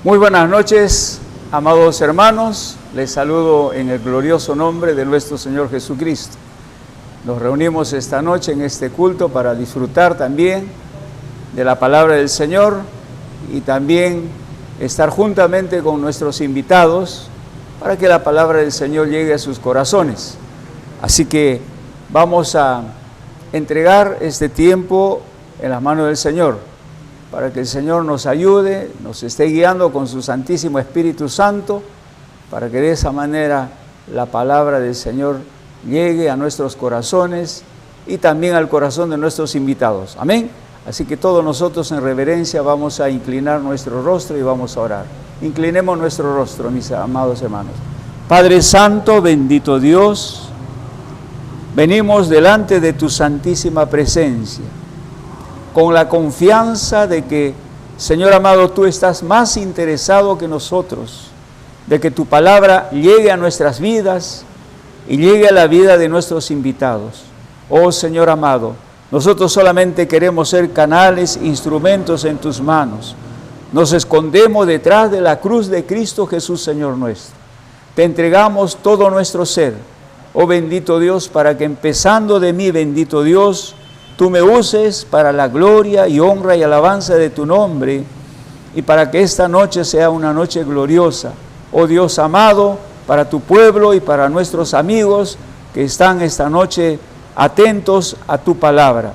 Muy buenas noches, amados hermanos. Les saludo en el glorioso nombre de nuestro Señor Jesucristo. Nos reunimos esta noche en este culto para disfrutar también de la palabra del Señor y también estar juntamente con nuestros invitados para que la palabra del Señor llegue a sus corazones. Así que vamos a entregar este tiempo en las manos del Señor, para que el Señor nos ayude, nos esté guiando con su Santísimo Espíritu Santo, para que de esa manera la palabra del Señor llegue a nuestros corazones y también al corazón de nuestros invitados. Amén. Así que todos nosotros en reverencia vamos a inclinar nuestro rostro y vamos a orar. Inclinemos nuestro rostro, mis amados hermanos. Padre Santo, bendito Dios, venimos delante de tu santísima presencia, con la confianza de que, Señor amado, tú estás más interesado que nosotros, de que tu palabra llegue a nuestras vidas y llegue a la vida de nuestros invitados. Oh Señor amado, nosotros solamente queremos ser canales, instrumentos en tus manos. Nos escondemos detrás de la cruz de Cristo Jesús, Señor nuestro. Te entregamos todo nuestro ser, oh bendito Dios, para que empezando de mí, bendito Dios, tú me uses para la gloria y honra y alabanza de tu nombre, y para que esta noche sea una noche gloriosa, oh Dios amado, para tu pueblo y para nuestros amigos que están esta noche atentos a tu palabra.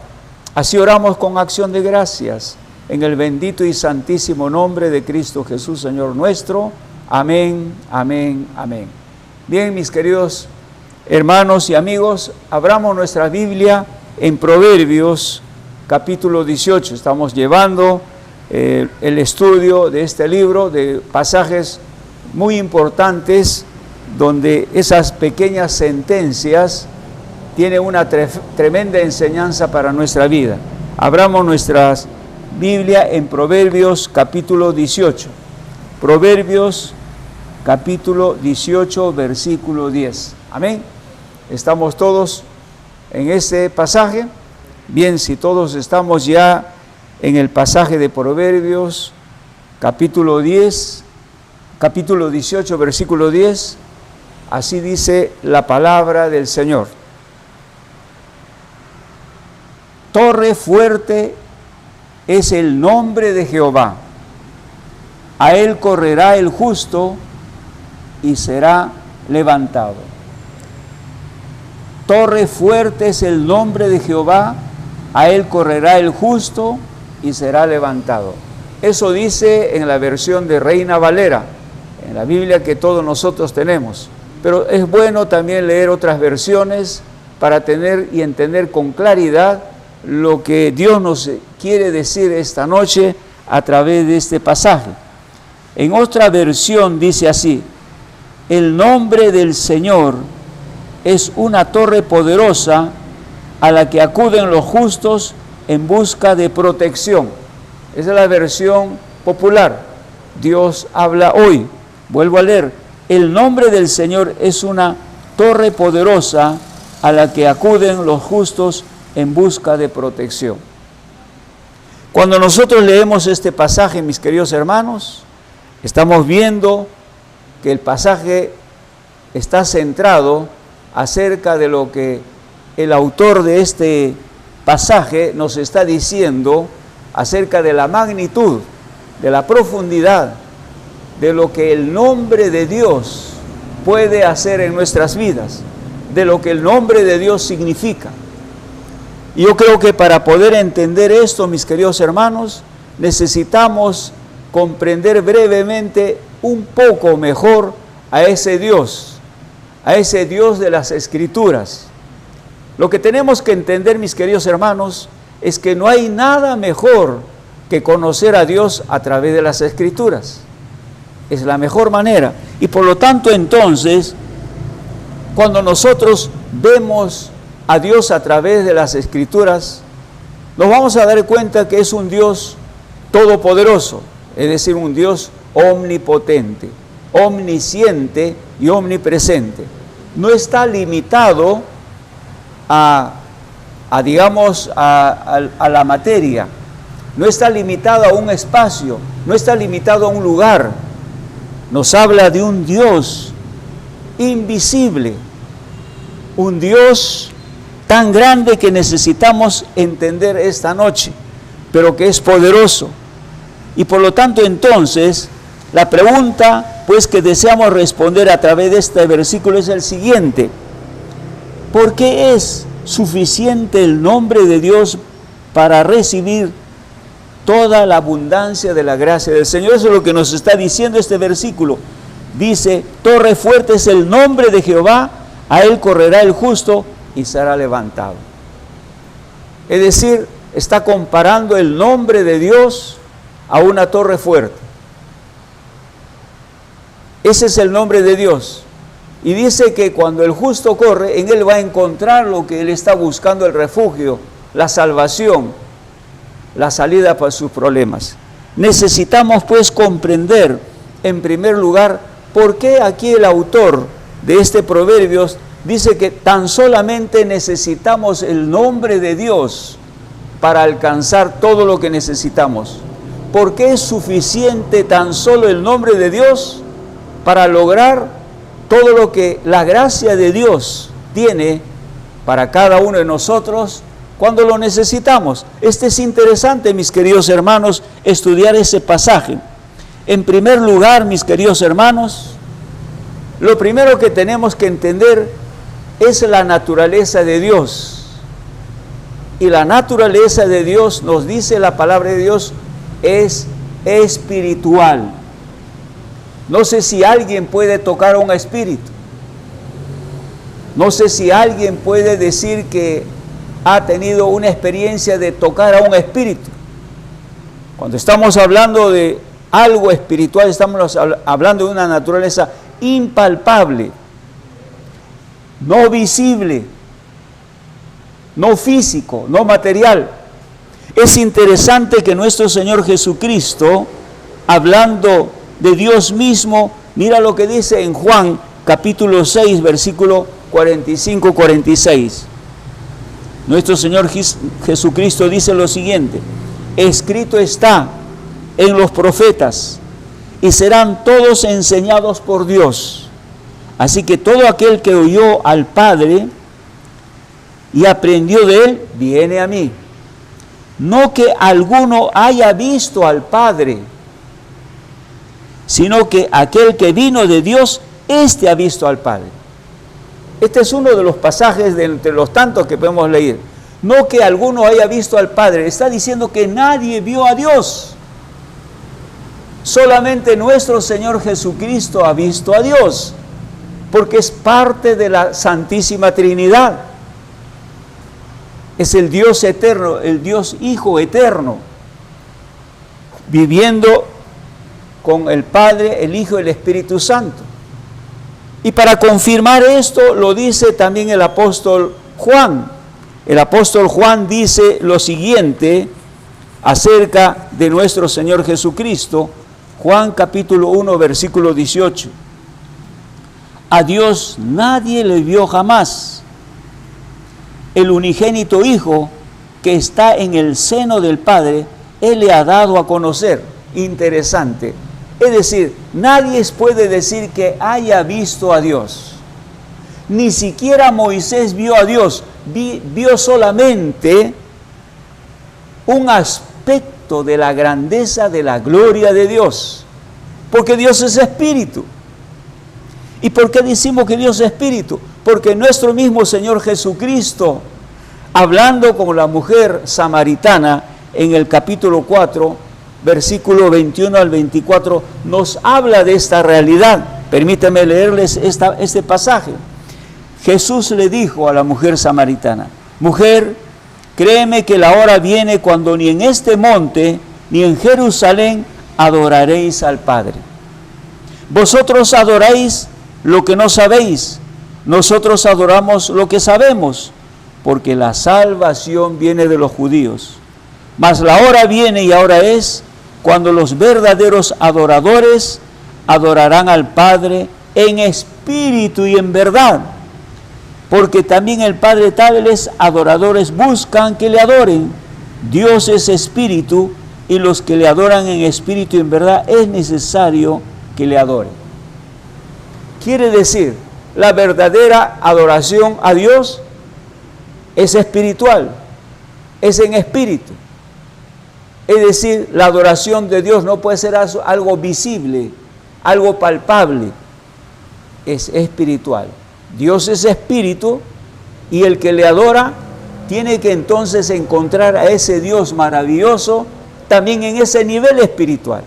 Así oramos con acción de gracias, en el bendito y santísimo nombre de Cristo Jesús, Señor nuestro. Amén, amén, amén. Bien, mis queridos hermanos y amigos, abramos nuestra Biblia en Proverbios capítulo 18. Estamos llevando el estudio de este libro, de pasajes muy importantes, donde esas pequeñas sentencias tienen una tremenda enseñanza para nuestra vida. Abramos nuestra Biblia en Proverbios capítulo 18. Proverbios capítulo 18, versículo 10. Amén. Estamos todos en este pasaje. Bien, si todos estamos ya en el pasaje de Proverbios, capítulo 18, versículo 10, así dice la palabra del Señor. Torre fuerte es el nombre de Jehová, a él correrá el justo y será levantado. Torre fuerte es el nombre de Jehová, a él correrá el justo y será levantado. Eso dice en la versión de Reina Valera, en la Biblia que todos nosotros tenemos. Pero es bueno también leer otras versiones para tener y entender con claridad lo que Dios nos quiere decir esta noche a través de este pasaje. En otra versión dice así: el nombre del Señor es una torre poderosa a la que acuden los justos en busca de protección. Esa es la versión popular. Dios habla hoy. Vuelvo a leer. El nombre del Señor es una torre poderosa a la que acuden los justos en busca de protección. Cuando nosotros leemos este pasaje, mis queridos hermanos, estamos viendo que el pasaje está centrado acerca de lo que el autor de este pasaje nos está diciendo acerca de la magnitud, de la profundidad, de lo que el nombre de Dios puede hacer en nuestras vidas, de lo que el nombre de Dios significa. Y yo creo que para poder entender esto, mis queridos hermanos, necesitamos comprender brevemente un poco mejor a ese Dios de las Escrituras. Lo que tenemos que entender, mis queridos hermanos, es que no hay nada mejor que conocer a Dios a través de las Escrituras. Es la mejor manera. Y por lo tanto, entonces, cuando nosotros vemos a Dios a través de las Escrituras, nos vamos a dar cuenta que es un Dios todopoderoso, es decir, un Dios omnipotente, omnisciente y omnipresente. No está limitado a la materia. no está limitado a un espacio, no está limitado a un lugar. Nos habla de un Dios invisible, un Dios tan grande que necesitamos entender esta noche, pero que es poderoso. Y por lo tanto, entonces, la pregunta pues que deseamos responder a través de este versículo es el siguiente: ¿por qué es suficiente el nombre de Dios para recibir toda la abundancia de la gracia del Señor? Eso es lo que nos está diciendo este versículo. Dice: torre fuerte es el nombre de Jehová, a él correrá el justo y será levantado. Es decir, está comparando el nombre de Dios a una torre fuerte. Ese es el nombre de Dios. Y dice que cuando el justo corre, en él va a encontrar lo que él está buscando: el refugio, la salvación, la salida para sus problemas. Necesitamos pues comprender, en primer lugar, por qué aquí el autor de este Proverbios dice que tan solamente necesitamos el nombre de Dios para alcanzar todo lo que necesitamos. ¿Por qué es suficiente tan solo el nombre de Dios para lograr todo lo que la gracia de Dios tiene para cada uno de nosotros cuando lo necesitamos? Es interesante, mis queridos hermanos, estudiar ese pasaje. En primer lugar, mis queridos hermanos, lo primero que tenemos que entender es la naturaleza de Dios. Y la naturaleza de Dios, nos dice la palabra de Dios, es espiritual. No sé si alguien puede tocar a un espíritu. No sé si alguien puede decir que ha tenido una experiencia de tocar a un espíritu. Cuando estamos hablando de algo espiritual, estamos hablando de una naturaleza impalpable, no visible, no físico, no material. Es interesante que nuestro Señor Jesucristo, hablando de Dios mismo, mira lo que dice en Juan capítulo 6, versículo 45-46. Nuestro Señor Jesucristo dice lo siguiente: escrito está en los profetas, y serán todos enseñados por Dios. Así que todo aquel que oyó al Padre y aprendió de él, viene a mí. No que alguno haya visto al Padre, sino que aquel que vino de Dios, éste ha visto al Padre. Este es uno de los pasajes de entre los tantos que podemos leer. No que alguno haya visto al Padre, está diciendo que nadie vio a Dios. Solamente nuestro Señor Jesucristo ha visto a Dios, porque es parte de la Santísima Trinidad. Es el Dios eterno, el Dios Hijo eterno, viviendo con el Padre, el Hijo y el Espíritu Santo. Y para confirmar esto lo dice también el apóstol Juan. El apóstol Juan dice lo siguiente acerca de nuestro Señor Jesucristo. Juan capítulo 1, versículo 18. A Dios nadie le vio jamás. El unigénito Hijo que está en el seno del Padre, Él le ha dado a conocer. Interesante. Es decir, nadie puede decir que haya visto a Dios. Ni siquiera Moisés vio a Dios. Vio solamente un aspecto de la grandeza, de la gloria de Dios. Porque Dios es espíritu. ¿Y por qué decimos que Dios es espíritu? Porque nuestro mismo Señor Jesucristo, hablando con la mujer samaritana en el capítulo 4, versículo 21 al 24, nos habla de esta realidad. Permítanme leerles este pasaje. Jesús le dijo a la mujer samaritana: mujer, créeme que la hora viene cuando ni en este monte ni en Jerusalén adoraréis al Padre. Vosotros adoráis lo que no sabéis, nosotros adoramos lo que sabemos, porque la salvación viene de los judíos. Mas la hora viene y ahora es cuando los verdaderos adoradores adorarán al Padre en espíritu y en verdad, porque también el Padre tales adoradores buscan que le adoren. Dios es espíritu, y los que le adoran en espíritu y en verdad es necesario que le adoren. Quiere decir, la verdadera adoración a Dios es espiritual, es en espíritu. Es decir, la adoración de Dios no puede ser algo visible, algo palpable, es espiritual. Dios es espíritu y el que le adora tiene que entonces encontrar a ese Dios maravilloso también en ese nivel espiritual.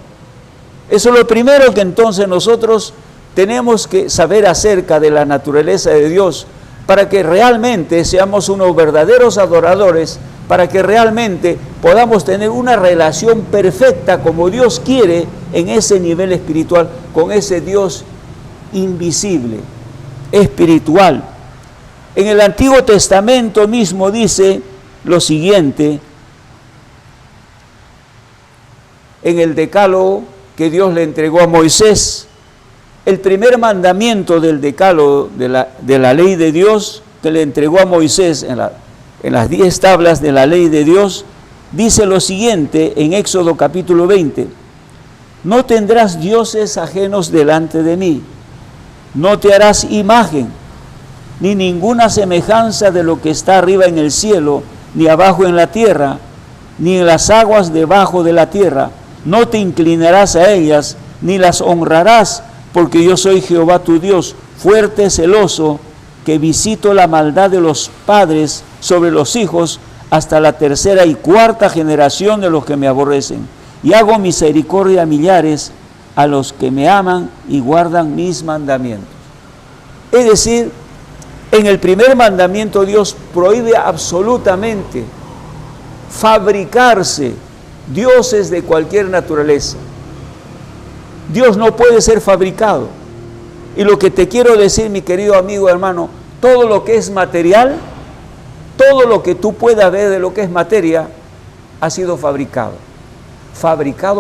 Eso es lo primero que entonces nosotros tenemos que saber acerca de la naturaleza de Dios para que realmente seamos unos verdaderos adoradores, para que realmente podamos tener una relación perfecta como Dios quiere en ese nivel espiritual, con ese Dios invisible, espiritual. En el Antiguo Testamento mismo dice lo siguiente, en el Decálogo que Dios le entregó a Moisés, el primer mandamiento del Decálogo de la ley de Dios que le entregó a Moisés en las 10 tablas de la ley de Dios, dice lo siguiente en Éxodo capítulo 20, no tendrás dioses ajenos delante de mí, no te harás imagen, ni ninguna semejanza de lo que está arriba en el cielo, ni abajo en la tierra, ni en las aguas debajo de la tierra, no te inclinarás a ellas, ni las honrarás, porque yo soy Jehová tu Dios, fuerte, celoso, que visito la maldad de los padres sobre los hijos hasta la tercera y cuarta generación de los que me aborrecen. Y hago misericordia a millares, a los que me aman y guardan mis mandamientos. Es decir, en el primer mandamiento Dios prohíbe absolutamente fabricarse dioses de cualquier naturaleza. Dios no puede ser fabricado. Y lo que te quiero decir, mi querido amigo, hermano, todo lo que es material, todo lo que tú puedas ver de lo que es materia, ha sido fabricado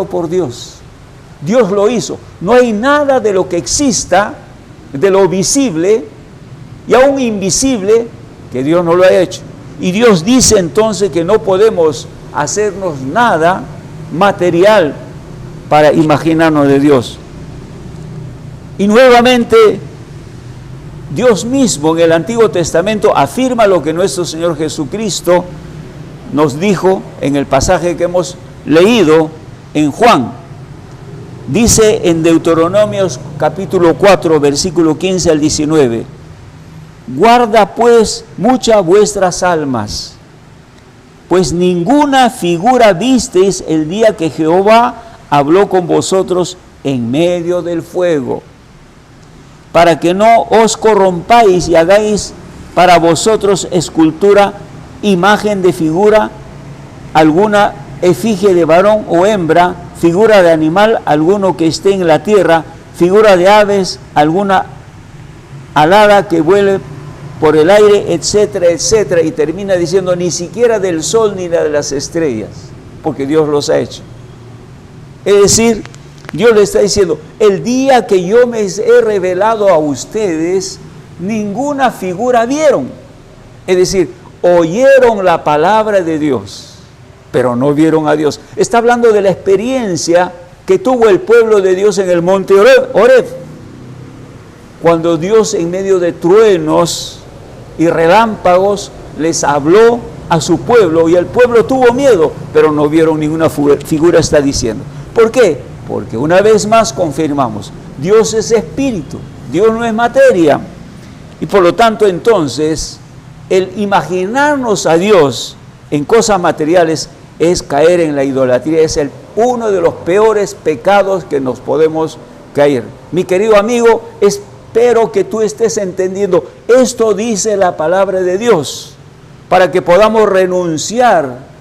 por Dios. Dios lo hizo. No hay nada de lo que exista, de lo visible y aún invisible, que Dios no lo ha hecho. Y Dios dice entonces que no podemos hacernos nada material para imaginarnos de Dios. Y nuevamente, Dios mismo en el Antiguo Testamento afirma lo que nuestro Señor Jesucristo nos dijo en el pasaje que hemos leído en Juan. Dice en Deuteronomios capítulo 4, versículo 15 al 19, guarda pues muchas vuestras almas, pues ninguna figura visteis el día que Jehová habló con vosotros en medio del fuego, para que no os corrompáis y hagáis para vosotros escultura, imagen de figura, alguna efigie de varón o hembra, figura de animal alguno que esté en la tierra, figura de aves, alguna alada que vuele por el aire, etcétera, etcétera, y termina diciendo ni siquiera del sol ni de las estrellas, porque Dios los ha hecho. Es decir, Dios le está diciendo, el día que yo me he revelado a ustedes, ninguna figura vieron. Es decir, oyeron la palabra de Dios, pero no vieron a Dios. Está hablando de la experiencia que tuvo el pueblo de Dios en el monte Horeb, cuando Dios en medio de truenos y relámpagos les habló a su pueblo y el pueblo tuvo miedo, pero no vieron ninguna figura, está diciendo. ¿Por qué? Porque una vez más confirmamos, Dios es espíritu, Dios no es materia. Y por lo tanto entonces, el imaginarnos a Dios en cosas materiales es caer en la idolatría, es uno de los peores pecados que nos podemos caer. Mi querido amigo, espero que tú estés entendiendo, esto dice la palabra de Dios, para que podamos renunciar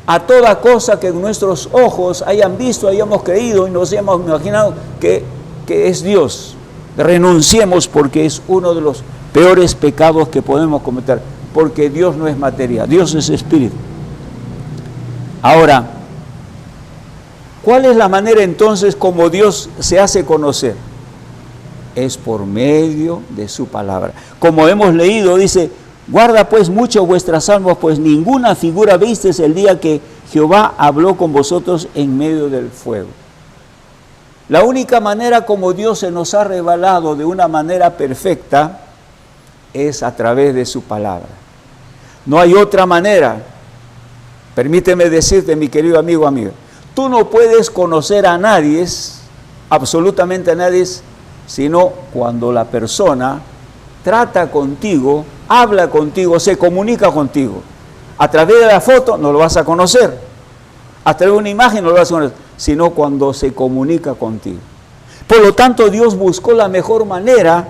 a toda cosa que nuestros ojos hayan visto, hayamos creído y nos hayamos imaginado que es Dios. Renunciemos, porque es uno de los peores pecados que podemos cometer, porque Dios no es materia, Dios es espíritu. Ahora, ¿cuál es la manera entonces como Dios se hace conocer? Es por medio de su palabra. Como hemos leído, dice, guarda pues mucho vuestras almas, pues ninguna figura visteis el día que Jehová habló con vosotros en medio del fuego. La única manera como Dios se nos ha revelado de una manera perfecta es a través de su palabra. No hay otra manera. Permíteme decirte, mi querido amigo, amiga, tú no puedes conocer a nadie, absolutamente a nadie, sino cuando la persona trata contigo, habla contigo, se comunica contigo. A través de la foto no lo vas a conocer, a través de una imagen no lo vas a conocer, sino cuando se comunica contigo. Por lo tanto, Dios buscó la mejor manera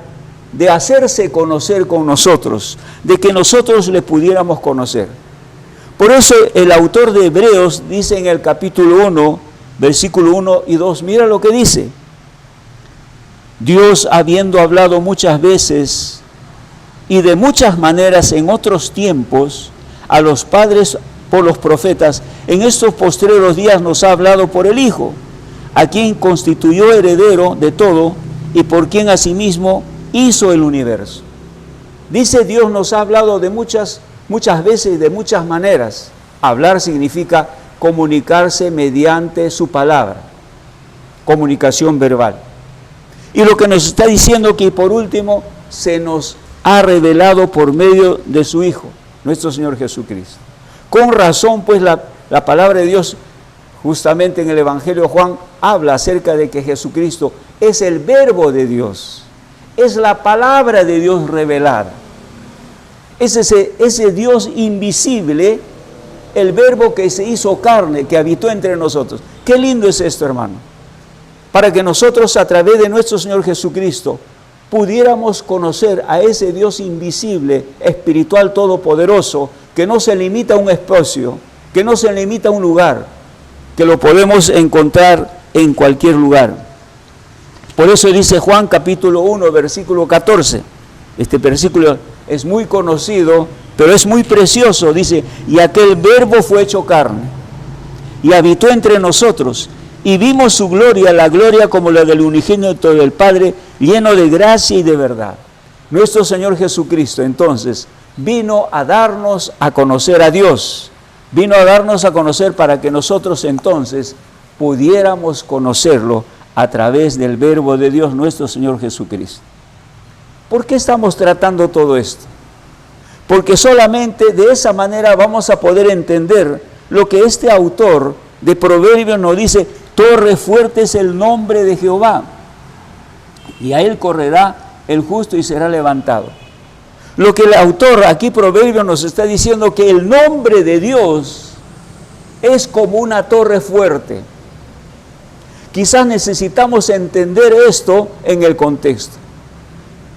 de hacerse conocer con nosotros, de que nosotros le pudiéramos conocer. Por eso el autor de Hebreos dice en el capítulo 1, versículo 1 y 2, mira lo que dice. Dios, habiendo hablado muchas veces y de muchas maneras en otros tiempos a los padres por los profetas, en estos postreros días nos ha hablado por el Hijo, a quien constituyó heredero de todo y por quien asimismo hizo el universo. Dice, Dios nos ha hablado de muchas veces y de muchas maneras. Hablar significa comunicarse mediante su palabra, comunicación verbal. Y lo que nos está diciendo que por último se nos ha revelado por medio de su Hijo, nuestro Señor Jesucristo. Con razón, pues la palabra de Dios, justamente en el Evangelio de Juan, habla acerca de que Jesucristo es el verbo de Dios, es la palabra de Dios revelada. Es ese Dios invisible, el verbo que se hizo carne, que habitó entre nosotros. Qué lindo es esto, hermano. Para que nosotros a través de nuestro Señor Jesucristo pudiéramos conocer a ese Dios invisible, espiritual, todopoderoso, que no se limita a un espacio, que no se limita a un lugar, que lo podemos encontrar en cualquier lugar. Por eso dice Juan capítulo 1, versículo 14. Este versículo es muy conocido, pero es muy precioso. Dice, y aquel verbo fue hecho carne, y habitó entre nosotros, y vimos su gloria, la gloria como la del unigénito del Padre, lleno de gracia y de verdad. Nuestro Señor Jesucristo, entonces, vino a darnos a conocer a Dios, vino a darnos a conocer para que nosotros entonces pudiéramos conocerlo a través del verbo de Dios, nuestro Señor Jesucristo. ¿Por qué estamos tratando todo esto? Porque solamente de esa manera vamos a poder entender lo que este autor de Proverbios nos dice: torre fuerte es el nombre de Jehová, y a él correrá el justo y será levantado. Lo que el autor aquí, Proverbios, nos está diciendo, que el nombre de Dios es como una torre fuerte. Quizás necesitamos entender esto en el contexto.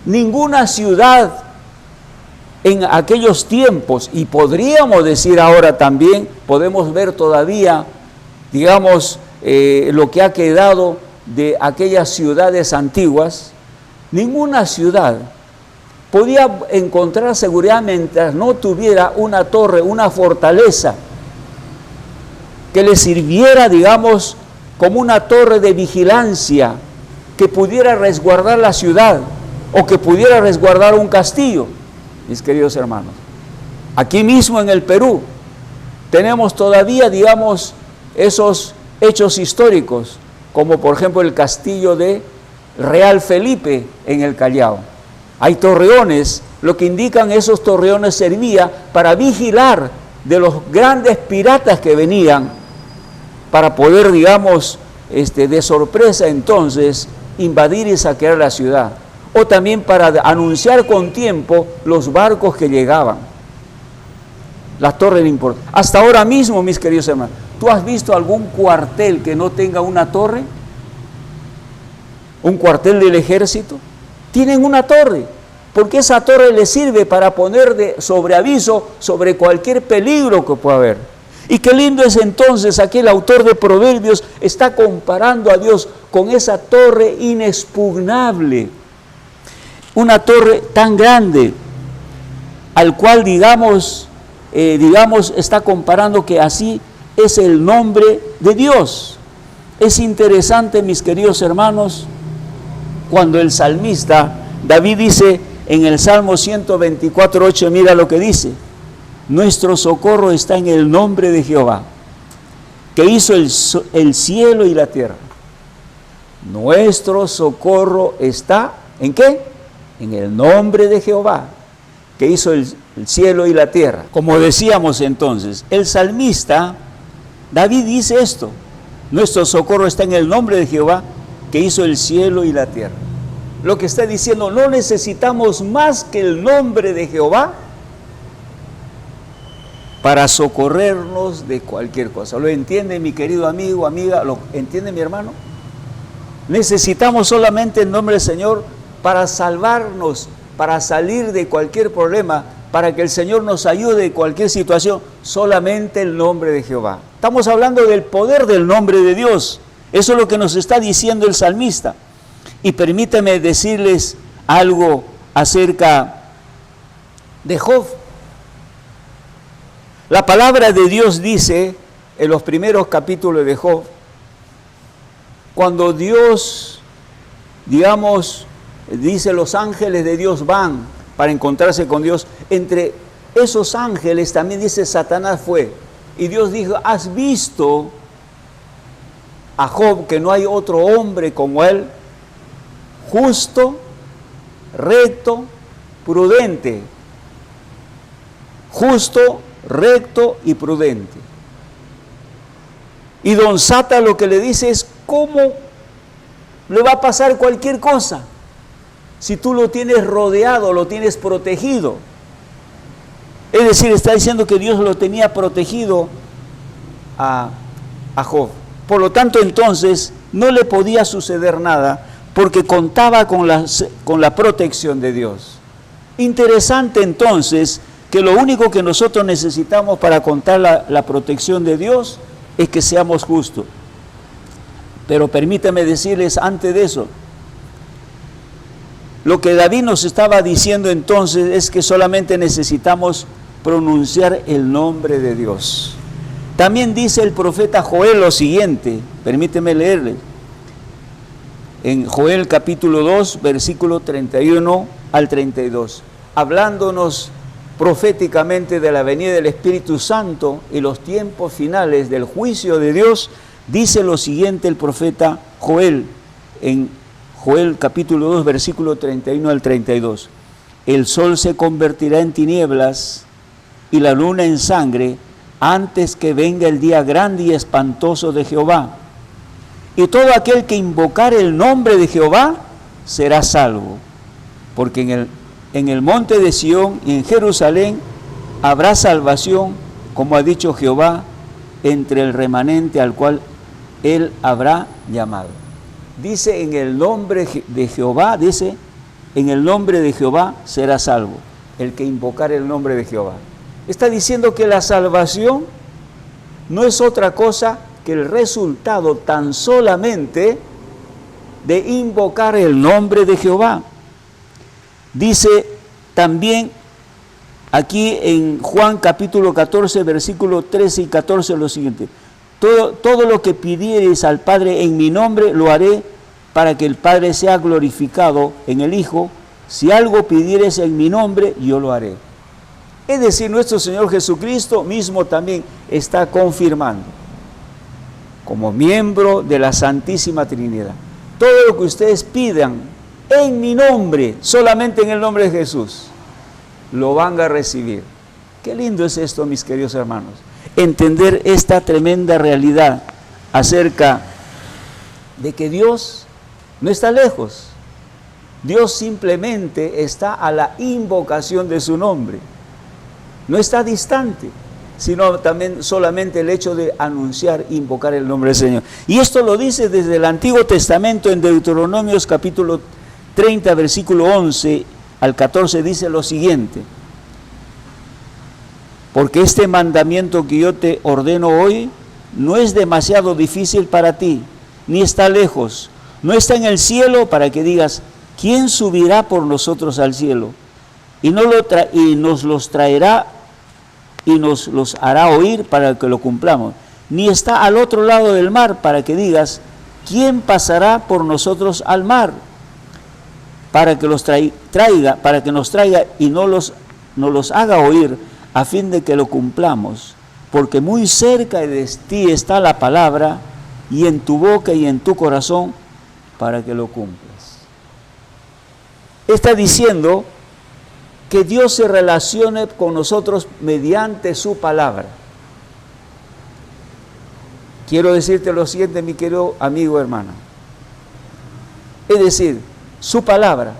Ninguna ciudad en aquellos tiempos, y podríamos decir ahora también, podemos ver todavía, digamos, lo que ha quedado de aquellas ciudades antiguas, ninguna ciudad podía encontrar seguridad mientras no tuviera una torre, una fortaleza, que le sirviera, digamos, como una torre de vigilancia, que pudiera resguardar la ciudad, o que pudiera resguardar un castillo. Mis queridos hermanos, aquí mismo en el Perú tenemos todavía, digamos, esos hechos históricos, como por ejemplo el castillo de Real Felipe en el Callao. Hay torreones, lo que indican esos torreones servía para vigilar de los grandes piratas que venían, para poder, digamos, de sorpresa entonces invadir y saquear la ciudad, o también para anunciar con tiempo los barcos que llegaban. La torre era importante. Hasta ahora mismo, mis queridos hermanos, ¿tú has visto algún cuartel que no tenga una torre? ¿Un cuartel del ejército? Tienen una torre, porque esa torre les sirve para poner de sobreaviso sobre cualquier peligro que pueda haber. Y qué lindo es entonces, aquí el autor de Proverbios está comparando a Dios con esa torre inexpugnable, una torre tan grande, al cual digamos, está comparando que así es el nombre de Dios. Es interesante, mis queridos hermanos, cuando el salmista David dice en el Salmo 124:8, mira lo que dice: nuestro socorro está en el nombre de Jehová, que hizo el cielo y la tierra. Nuestro socorro está, ¿en qué? En el nombre de Jehová, que hizo el cielo y la tierra. Como decíamos entonces, el salmista, David dice esto: nuestro socorro está en el nombre de Jehová, que hizo el cielo y la tierra. Lo que está diciendo, no necesitamos más que el nombre de Jehová para socorrernos de cualquier cosa. ¿Lo entiende mi querido amigo, amiga? ¿Lo entiende mi hermano? Necesitamos solamente el nombre del Señor para salvarnos, para salir de cualquier problema, para que el Señor nos ayude en cualquier situación. Solamente el nombre de Jehová. Estamos hablando del poder del nombre de Dios. Eso es lo que nos está diciendo el salmista. Y permítame decirles algo acerca de Job. La palabra de Dios dice en los primeros capítulos de Job, cuando Dios, digamos, dice los ángeles de Dios van para encontrarse con Dios, entre esos ángeles también dice Satanás fue. Y Dios dijo, ¿has visto a Job que no hay otro hombre como él? Justo, recto, prudente. Justo, recto y prudente. Y don Sata lo que le dice es, ¿cómo le va a pasar cualquier cosa si tú lo tienes rodeado, lo tienes protegido? Es decir, está diciendo que Dios lo tenía protegido a Job. Por lo tanto, entonces, no le podía suceder nada porque contaba con la protección de Dios. Interesante, entonces, que lo único que nosotros necesitamos para contar la protección de Dios es que seamos justos. Pero permítame decirles antes de eso, lo que David nos estaba diciendo entonces es que solamente necesitamos pronunciar el nombre de Dios. También dice el profeta Joel lo siguiente, permíteme leerle. En Joel capítulo 2, versículo 31 al 32, hablándonos proféticamente de la venida del Espíritu Santo y los tiempos finales del juicio de Dios, dice lo siguiente el profeta Joel, en Joel capítulo 2, versículo 31 al 32. El sol se convertirá en tinieblas y la luna en sangre antes que venga el día grande y espantoso de Jehová. Y todo aquel que invocare el nombre de Jehová será salvo, porque en el monte de Sión y en Jerusalén habrá salvación, como ha dicho Jehová, entre el remanente al cual él habrá llamado. Dice en el nombre de Jehová, dice, en el nombre de Jehová será salvo, el que invocare el nombre de Jehová. Está diciendo que la salvación no es otra cosa que el resultado tan solamente de invocar el nombre de Jehová. Dice también aquí en Juan capítulo 14, versículos 13 y 14 lo siguiente: todo lo que pidiereis al Padre en mi nombre lo haré, para que el Padre sea glorificado en el Hijo. Si algo pidiereis en mi nombre, yo lo haré. Es decir, nuestro Señor Jesucristo mismo también está confirmando, como miembro de la Santísima Trinidad, todo lo que ustedes pidan en mi nombre, solamente en el nombre de Jesús, lo van a recibir. Qué lindo es esto, mis queridos hermanos, entender esta tremenda realidad acerca de que Dios no está lejos. Dios simplemente está a la invocación de su nombre. No está distante, sino también solamente el hecho de anunciar, invocar el nombre del Señor. Y esto lo dice desde el Antiguo Testamento en Deuteronomios capítulo 30, versículo 11 al 14, dice lo siguiente: porque este mandamiento que yo te ordeno hoy no es demasiado difícil para ti, ni está lejos, no está en el cielo para que digas, ¿quién subirá por nosotros al cielo? Y nos los traerá y nos los hará oír para que lo cumplamos. Ni está al otro lado del mar para que digas, ¿quién pasará por nosotros al mar? Para que los traiga y no los haga oír, a fin de que lo cumplamos. porque muy cerca de ti está la palabra, y en tu boca y en tu corazón, para que lo cumplas. Está diciendo que Dios se relacione con nosotros mediante su palabra. Quiero decirte lo siguiente, mi querido amigo, hermano. Es decir, su palabra,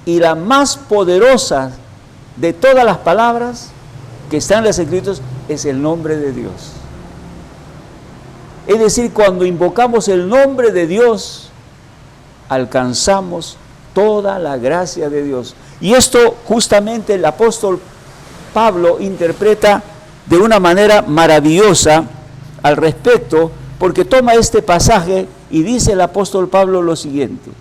y la más poderosa de todas las palabras que están en las Escrituras, es el nombre de Dios. Es decir, cuando invocamos el nombre de Dios, alcanzamos toda la gracia de Dios. Y esto justamente el apóstol Pablo interpreta de una manera maravillosa al respecto, porque toma este pasaje y dice el apóstol Pablo lo siguiente: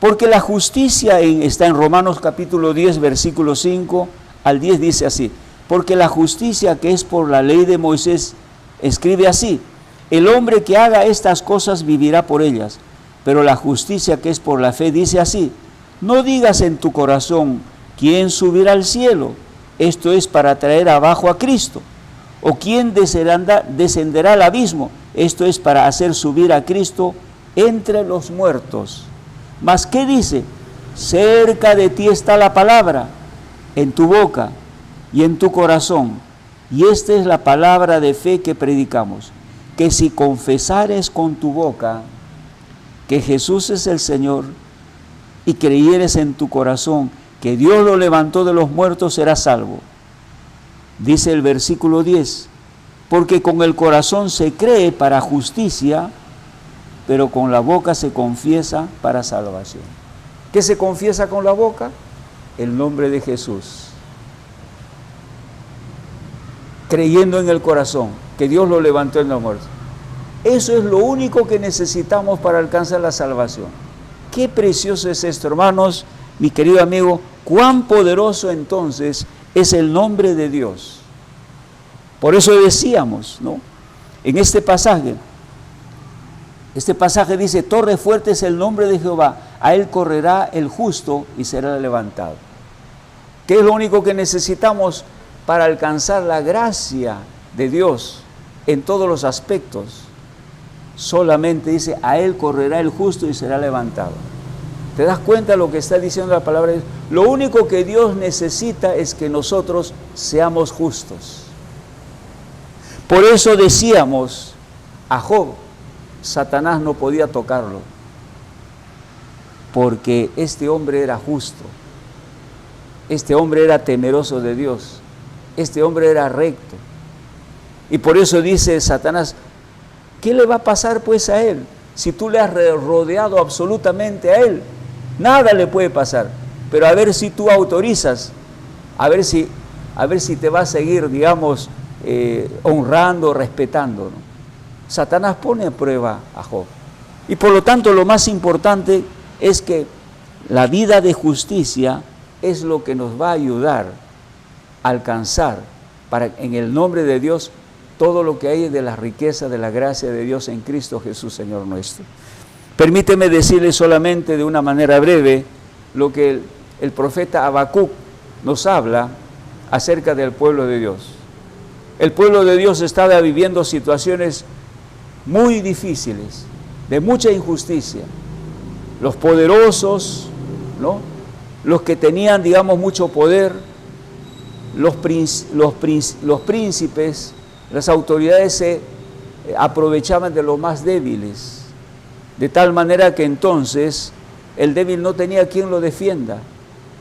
porque la justicia está en Romanos capítulo 10, versículo 5 al 10, dice así: porque la justicia que es por la ley de Moisés escribe así: el hombre que haga estas cosas vivirá por ellas. Pero la justicia que es por la fe dice así: no digas en tu corazón, ¿quién subirá al cielo? Esto es para traer abajo a Cristo. ¿O quién descenderá al abismo? Esto es para hacer subir a Cristo entre los muertos. Mas ¿qué dice? Cerca de ti está la palabra, en tu boca y en tu corazón. Y esta es la palabra de fe que predicamos: que si confesares con tu boca que Jesús es el Señor, y creyeres en tu corazón que Dios lo levantó de los muertos, serás salvo. Dice el versículo 10, porque con el corazón se cree para justicia, pero con la boca se confiesa para salvación. ¿Qué se confiesa con la boca? El nombre de Jesús. Creyendo en el corazón que Dios lo levantó de los muertos. Eso es lo único que necesitamos para alcanzar la salvación. Qué precioso es esto, hermanos, mi querido amigo. Cuán poderoso entonces es el nombre de Dios. Por eso decíamos, ¿no? En este pasaje dice: torre fuerte es el nombre de Jehová, a él correrá el justo y será levantado. ¿Qué es lo único que necesitamos para alcanzar la gracia de Dios en todos los aspectos? Solamente dice: a él correrá el justo y será levantado. ¿Te das cuenta de lo que está diciendo la palabra de Dios? Lo único que Dios necesita es que nosotros seamos justos. Por eso decíamos, a Job, Satanás no podía tocarlo, porque este hombre era justo, este hombre era temeroso de Dios, este hombre era recto. Y por eso dice Satanás: ¿qué le va a pasar pues a él? Si tú le has rodeado absolutamente a él, nada le puede pasar. Pero a ver si tú autorizas, a ver si te va a seguir, digamos, honrando, respetando, ¿no? Satanás pone a prueba a Job. Y por lo tanto lo más importante es que la vida de justicia es lo que nos va a ayudar a alcanzar, en el nombre de Dios, todo lo que hay de la riqueza de la gracia de Dios en Cristo Jesús, Señor nuestro. Permíteme decirle solamente de una manera breve lo que el profeta Habacuc nos habla acerca del pueblo de Dios. El pueblo de Dios estaba viviendo situaciones muy difíciles, de mucha injusticia. Los poderosos, ¿no? Los que tenían, digamos, mucho poder, los príncipes, las autoridades se aprovechaban de los más débiles, de tal manera que entonces el débil no tenía quien lo defienda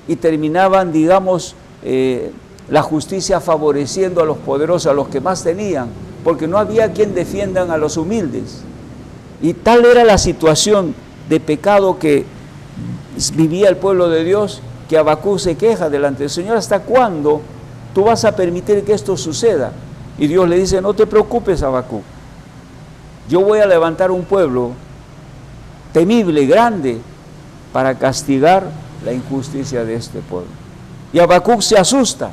y terminaban, digamos, la justicia favoreciendo a los poderosos, a los que más tenían, porque no había quien defiendan a los humildes. Y tal era la situación de pecado que vivía el pueblo de Dios, que Habacuc se queja delante del Señor: ¿hasta cuándo tú vas a permitir que esto suceda? Y Dios le dice: no te preocupes, Habacuc, yo voy a levantar un pueblo temible, grande, para castigar la injusticia de este pueblo. Y Habacuc se asusta,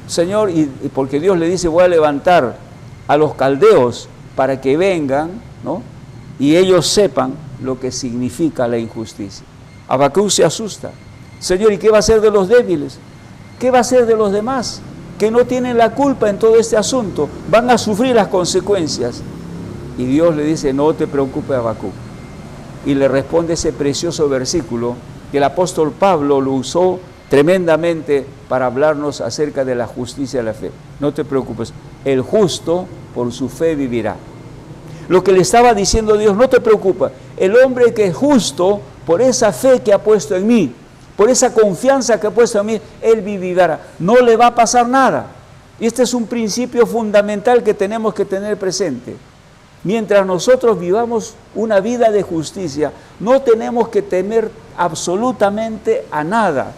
Señor, y porque Dios le dice: voy a levantar a los caldeos para que vengan, ¿no? Y ellos sepan lo que significa la injusticia. Habacuc se asusta: Señor, ¿y qué va a hacer de los débiles? ¿Qué va a hacer de los demás? que no tienen la culpa en todo este asunto, van a sufrir las consecuencias. Y Dios le dice, no te preocupes, Habacuc. Y le responde ese precioso versículo que el apóstol Pablo lo usó tremendamente para hablarnos acerca de la justicia de la fe. No te preocupes, el justo por su fe vivirá. Lo que le estaba diciendo Dios, no te preocupes, el hombre que es justo por esa fe que ha puesto en mí, por esa confianza que ha puesto en mí, él vivirá, no le va a pasar nada. Y este es un principio fundamental que tenemos que tener presente. Mientras nosotros vivamos una vida de justicia, no tenemos que temer absolutamente a nada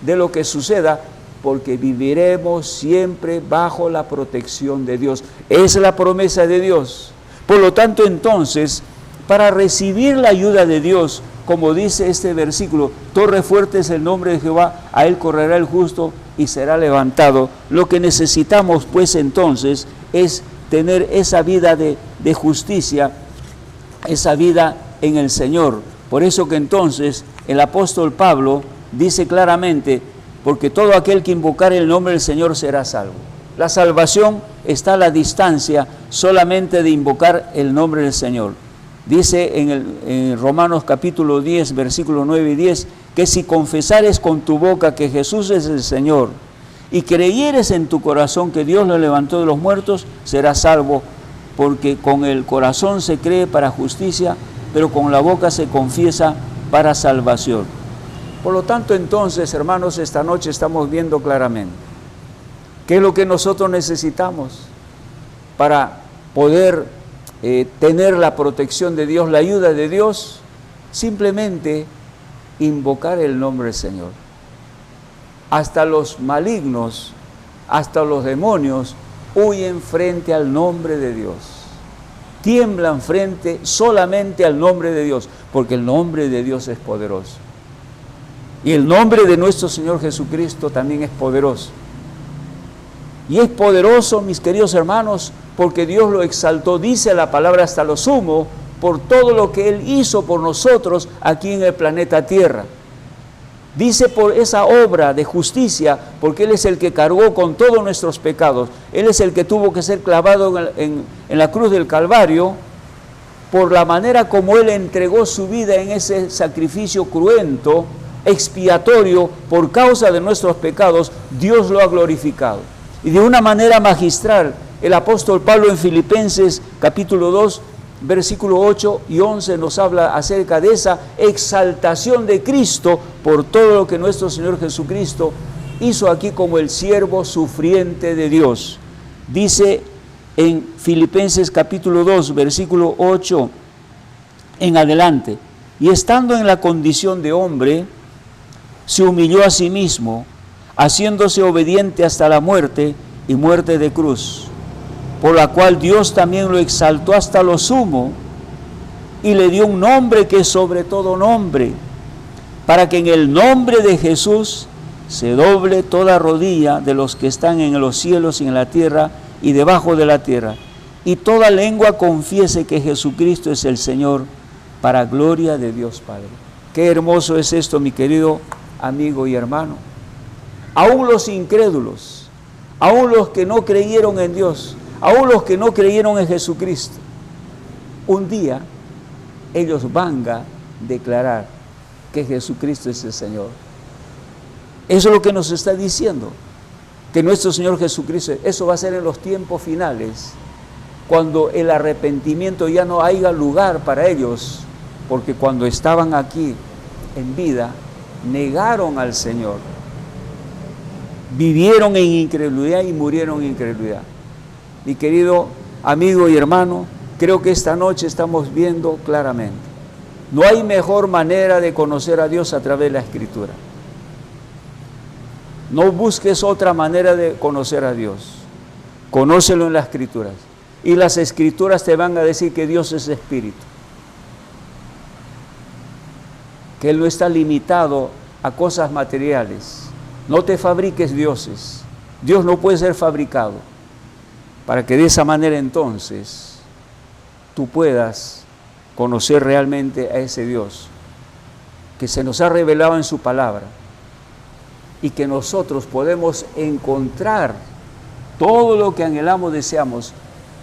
de lo que suceda, porque viviremos siempre bajo la protección de Dios. Es la promesa de Dios. Por lo tanto, entonces, para recibir la ayuda de Dios, como dice este versículo, torre fuerte es el nombre de Jehová, a él correrá el justo y será levantado. Lo que necesitamos, pues, entonces, es tener esa vida de justicia, esa vida en el Señor. Por eso que entonces el apóstol Pablo dice claramente, porque todo aquel que invocare el nombre del Señor será salvo. La salvación está a la distancia solamente de invocar el nombre del Señor. Dice en Romanos capítulo 10, versículos 9 y 10, que si confesares con tu boca que Jesús es el Señor y creyeres en tu corazón que Dios lo levantó de los muertos, serás salvo, porque con el corazón se cree para justicia, pero con la boca se confiesa para salvación. Por lo tanto, entonces, hermanos, esta noche estamos viendo claramente qué es lo que nosotros necesitamos para poder tener la protección de Dios, la ayuda de Dios. Simplemente invocar el nombre del Señor. Hasta los malignos, hasta los demonios huyen frente al nombre de Dios. Tiemblan frente solamente al nombre de Dios, porque el nombre de Dios es poderoso. Y el nombre de nuestro Señor Jesucristo también es poderoso. Y es poderoso, mis queridos hermanos, porque Dios lo exaltó, dice la palabra, hasta lo sumo, por todo lo que Él hizo por nosotros aquí en el planeta Tierra. Dice por esa obra de justicia, porque Él es el que cargó con todos nuestros pecados. Él es el que tuvo que ser clavado en la cruz del Calvario, por la manera como Él entregó su vida en ese sacrificio cruento, expiatorio, por causa de nuestros pecados. Dios lo ha glorificado. Y de una manera magistral, el apóstol Pablo en Filipenses capítulo 2, versículo 8 y 11 nos habla acerca de esa exaltación de Cristo por todo lo que nuestro Señor Jesucristo hizo aquí como el siervo sufriente de Dios. Dice en Filipenses capítulo 2, versículo 8 en adelante, y estando en la condición de hombre, se humilló a sí mismo, haciéndose obediente hasta la muerte y muerte de cruz, por la cual Dios también lo exaltó hasta lo sumo y le dio un nombre que es sobre todo nombre, para que en el nombre de Jesús se doble toda rodilla de los que están en los cielos y en la tierra y debajo de la tierra, y toda lengua confiese que Jesucristo es el Señor, para gloria de Dios Padre. Qué hermoso es esto, mi querido amigo y hermano. Aún los incrédulos, aún los que no creyeron en Dios, aún los que no creyeron en Jesucristo, un día ellos van a declarar que Jesucristo es el Señor. Eso es lo que nos está diciendo, que nuestro Señor Jesucristo, eso va a ser en los tiempos finales, cuando el arrepentimiento ya no haya lugar para ellos, porque cuando estaban aquí en vida, negaron al Señor, vivieron en incredulidad y murieron en incredulidad. Mi querido amigo y hermano, creo que esta noche estamos viendo claramente, no hay mejor manera de conocer a Dios a través de la Escritura. No busques otra manera de conocer a Dios, conócelo en las Escrituras, y las Escrituras te van a decir que Dios es Espíritu, que Él no está limitado a cosas materiales. No te fabriques dioses, Dios no puede ser fabricado, para que de esa manera entonces tú puedas conocer realmente a ese Dios que se nos ha revelado en su palabra y que nosotros podemos encontrar todo lo que anhelamos, deseamos,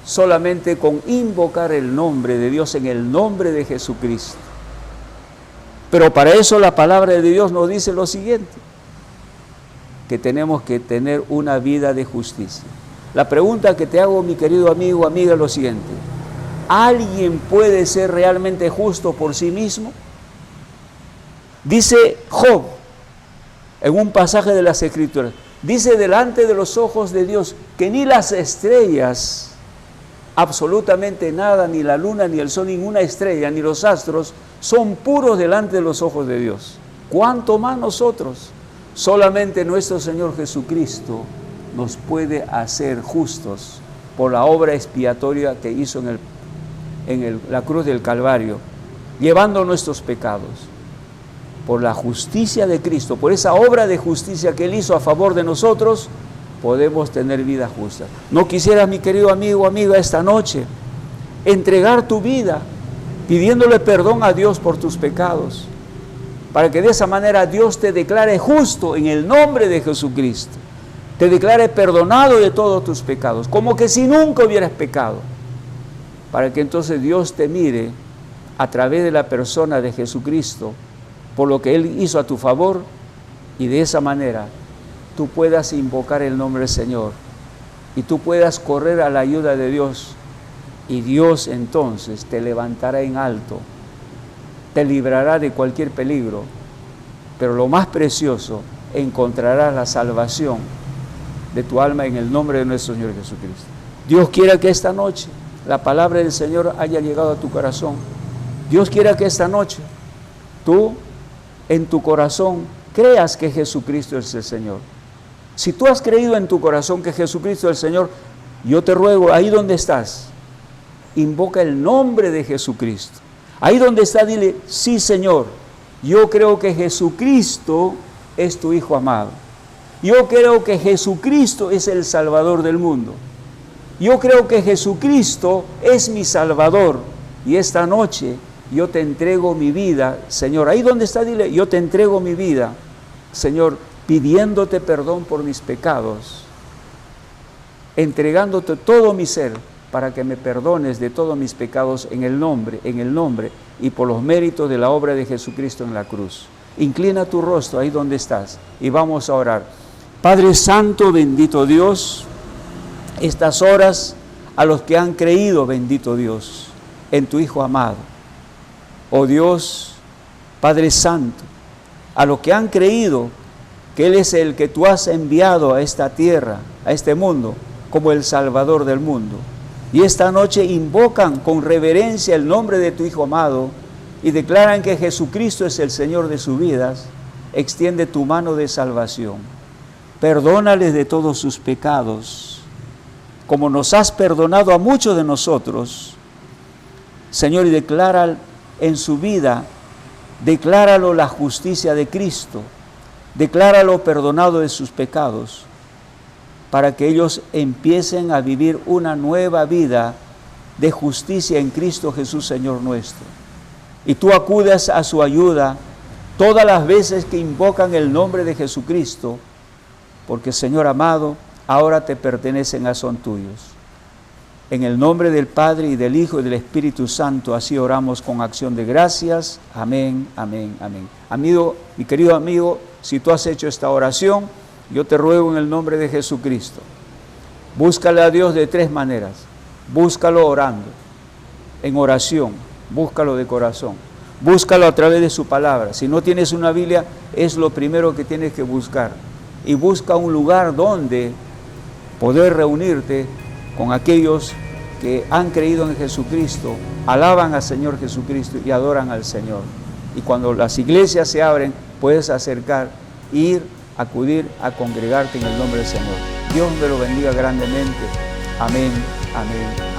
solamente con invocar el nombre de Dios, en el nombre de Jesucristo. Pero para eso la palabra de Dios nos dice lo siguiente, que tenemos que tener una vida de justicia. La pregunta que te hago, mi querido amigo, amiga, es lo siguiente: ¿alguien puede ser realmente justo por sí mismo? Dice Job, en un pasaje de las Escrituras, dice delante de los ojos de Dios que ni las estrellas, absolutamente nada, ni la luna, ni el sol, ninguna estrella, ni los astros, son puros delante de los ojos de Dios. ¿Cuánto más nosotros? Solamente nuestro Señor Jesucristo nos puede hacer justos por la obra expiatoria que hizo en la cruz del Calvario, llevando nuestros pecados. Por la justicia de Cristo, por esa obra de justicia que Él hizo a favor de nosotros, podemos tener vida justa. ¿No quisieras, mi querido amigo, amiga, esta noche entregar tu vida pidiéndole perdón a Dios por tus pecados, para que de esa manera Dios te declare justo en el nombre de Jesucristo, te declare perdonado de todos tus pecados, como que si nunca hubieras pecado, para que entonces Dios te mire a través de la persona de Jesucristo, por lo que Él hizo a tu favor, y de esa manera tú puedas invocar el nombre del Señor y tú puedas correr a la ayuda de Dios, y Dios entonces te levantará en alto, te librará de cualquier peligro, pero lo más precioso, encontrarás la salvación de tu alma en el nombre de nuestro Señor Jesucristo. Dios quiera que esta noche la palabra del Señor haya llegado a tu corazón. Dios quiera que esta noche tú en tu corazón creas que Jesucristo es el Señor. Si tú has creído en tu corazón que Jesucristo es el Señor, yo te ruego, ahí donde estás, invoca el nombre de Jesucristo. Ahí donde está, dile: sí, Señor, yo creo que Jesucristo es tu Hijo amado. Yo creo que Jesucristo es el Salvador del mundo. Yo creo que Jesucristo es mi Salvador. Y esta noche yo te entrego mi vida, Señor. Ahí donde está, dile: yo te entrego mi vida, Señor, pidiéndote perdón por mis pecados, entregándote todo mi ser para que me perdones de todos mis pecados en el nombre y por los méritos de la obra de Jesucristo en la cruz. Inclina tu rostro ahí donde estás y vamos a orar. Padre Santo, bendito Dios, estas horas a los que han creído, bendito Dios, en tu Hijo amado. Oh Dios, Padre Santo, a los que han creído que Él es el que tú has enviado a esta tierra, a este mundo, como el Salvador del mundo. Y esta noche invocan con reverencia el nombre de tu Hijo amado y declaran que Jesucristo es el Señor de sus vidas. Extiende tu mano de salvación. Perdónales de todos sus pecados, como nos has perdonado a muchos de nosotros. Señor, y declara en su vida, decláralo la justicia de Cristo, decláralo perdonado de sus pecados, para que ellos empiecen a vivir una nueva vida de justicia en Cristo Jesús, Señor nuestro. Y tú acudas a su ayuda todas las veces que invocan el nombre de Jesucristo, porque, Señor amado, ahora te pertenecen, son tuyos. En el nombre del Padre, y del Hijo, y del Espíritu Santo, así oramos con acción de gracias. Amén, amén, amén. Amigo, mi querido amigo, si tú has hecho esta oración, yo te ruego en el nombre de Jesucristo, búscale a Dios de tres maneras. Búscalo orando, en oración, búscalo de corazón, búscalo a través de su palabra. Si no tienes una Biblia, es lo primero que tienes que buscar. Y busca un lugar donde poder reunirte con aquellos que han creído en Jesucristo, alaban al Señor Jesucristo y adoran al Señor. Y cuando las iglesias se abren, puedes acercar, ir, acudir a congregarte en el nombre del Señor. Dios me lo bendiga grandemente. Amén, amén.